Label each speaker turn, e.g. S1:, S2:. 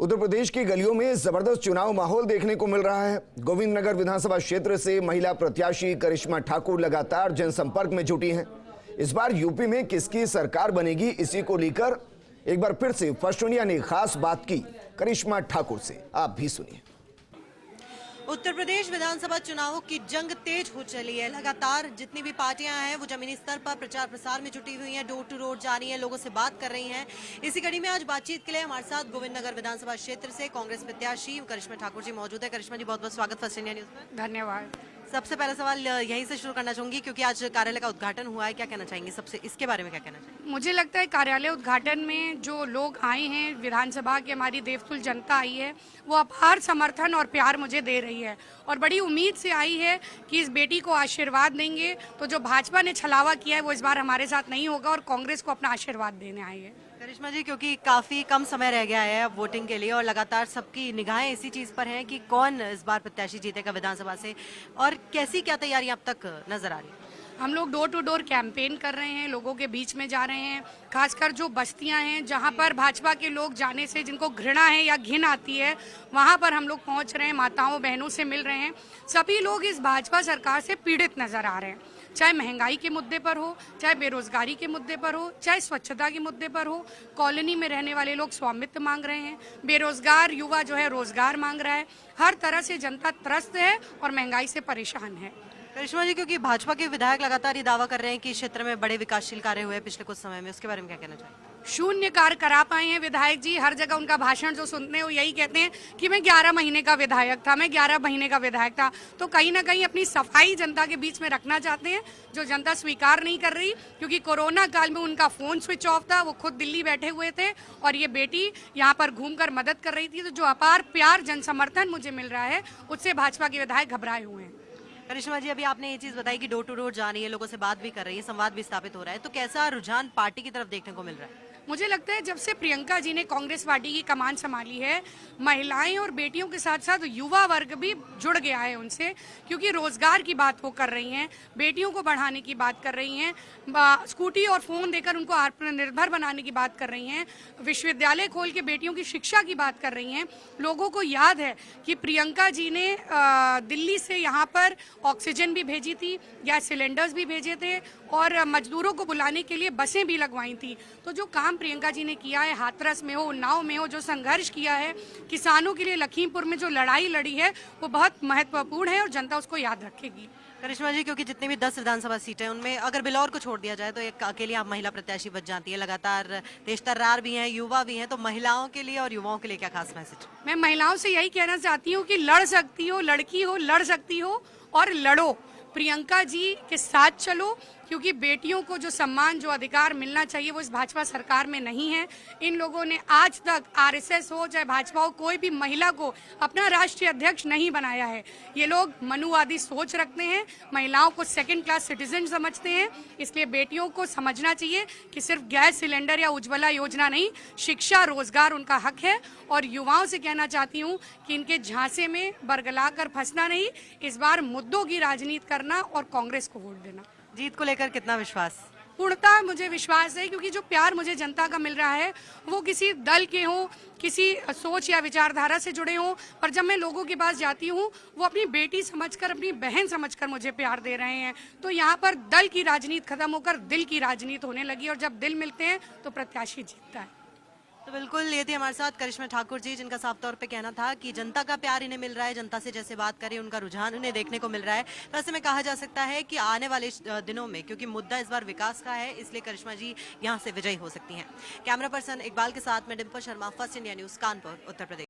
S1: उत्तर प्रदेश की गलियों में जबरदस्त चुनाव माहौल देखने को मिल रहा है। गोविंदनगर विधानसभा क्षेत्र से महिला प्रत्याशी करिश्मा ठाकुर लगातार जनसंपर्क में जुटी हैं। इस बार यूपी में किसकी सरकार बनेगी, इसी को लेकर एक बार फिर से फर्स्ट इंडिया ने खास बात की करिश्मा ठाकुर से। आप भी सुनिए।
S2: उत्तर प्रदेश विधानसभा चुनावों की जंग तेज हो चली है। लगातार जितनी भी पार्टियां हैं वो जमीनी स्तर पर प्रचार प्रसार में जुटी हुई हैं, डोर टू डोर जा रही हैं, लोगों से बात कर रही हैं। इसी कड़ी में आज बातचीत के लिए हमारे साथ गोविंदनगर विधानसभा क्षेत्र से कांग्रेस प्रत्याशी करिश्मा ठाकुर जी मौजूद है। करिश्मा जी, बहुत बहुत स्वागत फर्स्ट इंडिया न्यूज में।
S3: धन्यवाद।
S2: सबसे पहला सवाल यहीं से शुरू करना चाहूंगी क्योंकि आज कार्यालय का उद्घाटन हुआ है, क्या कहना चाहेंगे सबसे, इसके बारे में क्या कहना चाहेंगे?
S3: मुझे लगता है कार्यालय उद्घाटन में जो लोग आए हैं, विधानसभा की हमारी देवतुल जनता आई है, वो अपार समर्थन और प्यार मुझे दे रही है और बड़ी उम्मीद से आई है कि इस बेटी को आशीर्वाद देंगे। तो जो भाजपा ने छलावा किया है वो इस बार हमारे साथ नहीं होगा और कांग्रेस को अपना आशीर्वाद देने आई है।
S2: करिश्मा जी, क्योंकि काफी कम समय रह गया है अब वोटिंग के लिए और लगातार सबकी निगाहें इसी चीज पर हैं कि कौन इस बार प्रत्याशी जीतेगा विधानसभा से, और कैसी क्या तैयारियां अब तक नजर आ रही है?
S3: हम लोग डोर टू डोर कैंपेन कर रहे हैं, लोगों के बीच में जा रहे हैं। खासकर जो बस्तियां हैं जहां पर भाजपा के लोग जाने से जिनको घृणा है या घिन आती है, वहां पर हम लोग पहुंच रहे हैं, माताओं बहनों से मिल रहे हैं। सभी लोग इस भाजपा सरकार से पीड़ित नजर आ रहे हैं, चाहे महंगाई के मुद्दे पर हो, चाहे बेरोजगारी के मुद्दे पर हो, चाहे स्वच्छता के मुद्दे पर हो। कॉलोनी में रहने वाले लोग स्वामित्व मांग रहे हैं, बेरोजगार युवा जो है रोजगार मांग रहा है। हर तरह से जनता त्रस्त है और महंगाई से परेशान है।
S2: करिश्मा जी, क्योंकि भाजपा के विधायक लगातार ये दावा कर रहे हैं कि क्षेत्र में बड़े विकासशील कार्य हुए पिछले कुछ समय में, उसके बारे में क्या कहना चाहिए?
S3: शून्य कार्य करा पाए हैं विधायक जी। हर जगह उनका भाषण जो सुनते हैं वो यही कहते हैं कि मैं 11 महीने का विधायक था, मैं 11 महीने का विधायक था। तो कहीं ना कहीं अपनी सफाई जनता के बीच में रखना चाहते हैं, जो जनता स्वीकार नहीं कर रही। क्योंकि कोरोना काल में उनका फोन स्विच ऑफ था, वो खुद दिल्ली बैठे हुए थे और ये बेटी यहाँ पर घूमकर मदद कर रही थी। तो जो अपार प्यार जन समर्थन मुझे मिल रहा है, उससे भाजपा के विधायक घबराए हुए हैं।
S2: करिश्मा जी, अभी आपने ये चीज बताई कि डोर टू डोर जा रही है, लोगों से बात भी कर रही है, संवाद भी स्थापित हो रहा है, तो कैसा रुझान पार्टी की तरफ देखने को मिल रहा है?
S3: मुझे लगता है जब से प्रियंका जी ने कांग्रेस पार्टी की कमान संभाली है, महिलाएं और बेटियों के साथ साथ युवा वर्ग भी जुड़ गया है उनसे। क्योंकि रोजगार की बात वो कर रही हैं, बेटियों को बढ़ाने की बात कर रही हैं, स्कूटी और फोन देकर उनको आत्मनिर्भर बनाने की बात कर रही हैं, विश्वविद्यालय खोल के बेटियों की शिक्षा की बात कर रही हैं। लोगों को याद है कि प्रियंका जी ने दिल्ली से यहाँ पर ऑक्सीजन भी भेजी थी, गैस सिलेंडर्स भी भेजे थे और मजदूरों को बुलाने के लिए बसें भी लगवाई थी। तो जो काम प्रियंका जी ने किया है, हाथरस में हो, उन्नाव में हो, जो संघर्ष किया है, किसानों के लिए लखीमपुर में जो लड़ाई लड़ी है, वो बहुत महत्वपूर्ण है और जनता उसको याद रखेगी।
S2: करिश्मा जी, क्योंकि जितनी भी 10 विधानसभा सीटें उनमें अगर बिलौर को छोड़ दिया जाए तो एक अकेली आप महिला प्रत्याशी बच जाती है। लगातार तेज तर्रार भी हैं, युवा भी हैं, तो महिलाओं के लिए और युवाओं के लिए क्या खास मैसेज?
S3: मैं महिलाओं से यही कहना चाहती हूँ कि लड़ सकती हो, लड़की हो, लड़ सकती हो और लड़ो। प्रियंका जी के साथ चलो, क्योंकि बेटियों को जो सम्मान, जो अधिकार मिलना चाहिए वो इस भाजपा सरकार में नहीं है। इन लोगों ने आज तक आरएसएस हो चाहे भाजपा हो, कोई भी महिला को अपना राष्ट्रीय अध्यक्ष नहीं बनाया है। ये लोग मनुवादी सोच रखते हैं, महिलाओं को सेकंड क्लास सिटीजन समझते हैं। इसलिए बेटियों को समझना चाहिए कि सिर्फ गैस सिलेंडर या उज्ज्वला योजना नहीं, शिक्षा, रोजगार उनका हक है। और युवाओं से कहना चाहती हूँ कि इनके झांसे में बरगला कर फंसना नहीं, इस बार मुद्दों की राजनीति करना और कांग्रेस को वोट देना।
S2: जीत को लेकर कितना विश्वास?
S3: पूर्णतः मुझे विश्वास है, क्योंकि जो प्यार मुझे जनता का मिल रहा है वो किसी दल के हो, किसी सोच या विचारधारा से जुड़े हों, और जब मैं लोगों के पास जाती हूँ वो अपनी बेटी समझकर, अपनी बहन समझकर मुझे प्यार दे रहे हैं। तो यहाँ पर दल की राजनीति खत्म होकर दिल की राजनीति होने लगी और जब दिल मिलते हैं तो प्रत्याशी जीतता है।
S2: तो बिल्कुल, ये थी हमारे साथ करिश्मा ठाकुर जी, जिनका साफ तौर पे कहना था कि जनता का प्यार इन्हें मिल रहा है, जनता से जैसे बात करें उनका रुझान उन्हें देखने को मिल रहा है। तो ऐसे में कहा जा सकता है कि आने वाले दिनों में, क्योंकि मुद्दा इस बार विकास का है, इसलिए करिश्मा जी यहाँ से विजयी हो सकती हैं। कैमरा पर्सन इकबाल के साथ में Dimple Sharma, first India news, Kanpur, Uttar प्रदेश।